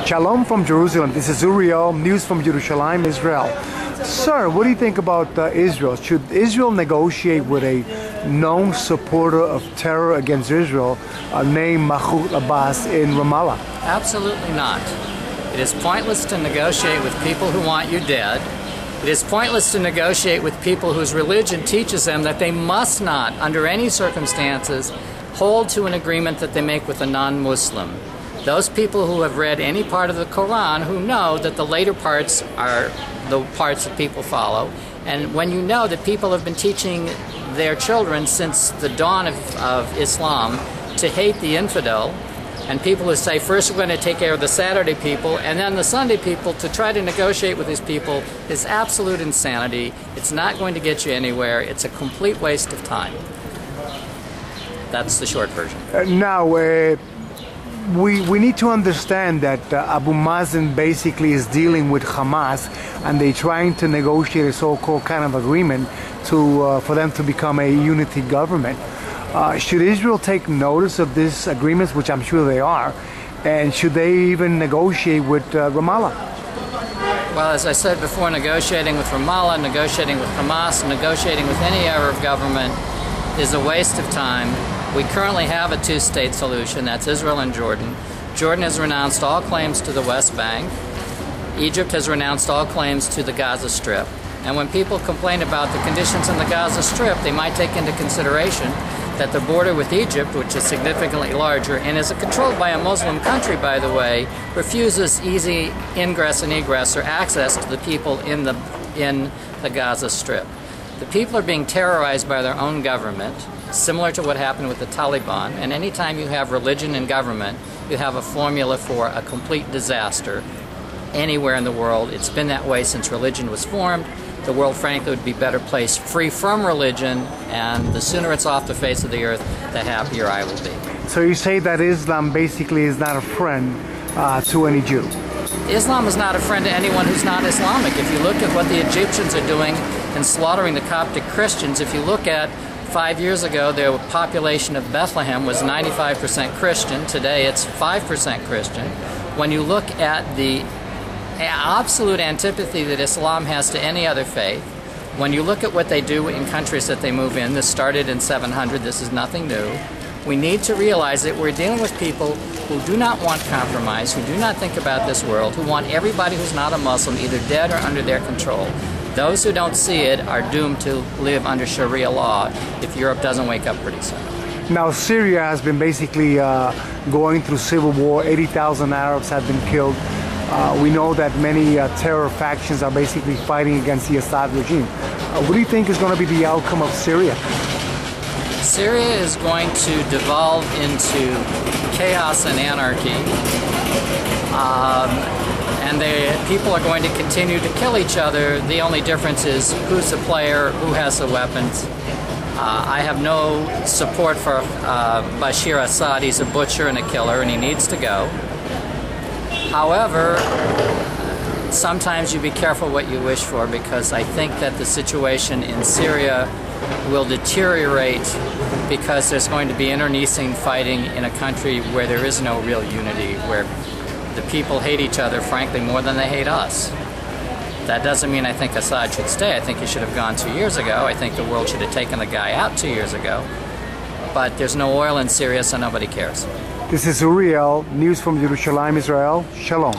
Shalom from Jerusalem. This is Uriel, news from Jerusalem, Israel. Sir, what do you think about Israel? Should Israel negotiate with a known supporter of terror against Israel named Mahmoud Abbas in Ramallah? Absolutely not. It is pointless to negotiate with people who want you dead. It is pointless to negotiate with people whose religion teaches them that they must not, under any circumstances, hold to an agreement that they make with a non-Muslim. Those people who have read any part of the Quran who know that the later parts are the parts that people follow. And when you know that people have been teaching their children since the dawn of Islam to hate the infidel, and people who say, first we're going to take care of the Saturday people and then the Sunday people, to try to negotiate with these people is absolute insanity. It's not going to get you anywhere. It's a complete waste of time. That's the short version. We need to understand that Abu Mazen basically is dealing with Hamas, and they're trying to negotiate a so-called kind of agreement for them to become a unity government. Should Israel take notice of these agreements, which I'm sure they are, and should they even negotiate with Ramallah? Well, as I said before, negotiating with Ramallah, negotiating with Hamas, negotiating with any Arab government is a waste of time. We currently have a two-state solution, that's Israel and Jordan. Jordan has renounced all claims to the West Bank. Egypt has renounced all claims to the Gaza Strip. And when people complain about the conditions in the Gaza Strip, they might take into consideration that the border with Egypt, which is significantly larger and is controlled by a Muslim country, by the way, refuses easy ingress and egress or access to the people in the Gaza Strip. The people are being terrorized by their own government, similar to what happened with the Taliban. And anytime you have religion in government, you have a formula for a complete disaster anywhere in the world. It's been that way since religion was formed. The world, frankly, would be a better place free from religion, and the sooner it's off the face of the earth, the happier I will be. So you say that Islam basically is not a friend to any Jew? Islam is not a friend to anyone who's not Islamic. If you look at what the Egyptians are doing in slaughtering the Coptic Christians, if you look at 5 years ago, the population of Bethlehem was 95% Christian. Today, it's 5% Christian. When you look at the absolute antipathy that Islam has to any other faith, when you look at what they do in countries that they move in, this started in 700, this is nothing new. We need to realize that we're dealing with people who do not want compromise, who do not think about this world, who want everybody who's not a Muslim either dead or under their control. Those who don't see it are doomed to live under Sharia law if Europe doesn't wake up pretty soon. Now, Syria has been basically going through civil war. 80,000 Arabs have been killed. We know that many terror factions are basically fighting against the Assad regime. What do you think is going to be the outcome of Syria? Syria is going to devolve into chaos and anarchy. And people are going to continue to kill each other. The only difference is who's the player, who has the weapons. I have no support for Bashir Assad. He's a butcher and a killer, and he needs to go. However, sometimes you be careful what you wish for, because I think that the situation in Syria will deteriorate because there's going to be internecine fighting in a country where there is no real unity, where the people hate each other, frankly, more than they hate us. That doesn't mean I think Assad should stay. I think he should have gone 2 years ago. I think the world should have taken the guy out 2 years ago. But there's no oil in Syria, so nobody cares. This is Uriel, news from Jerusalem, Israel. Shalom.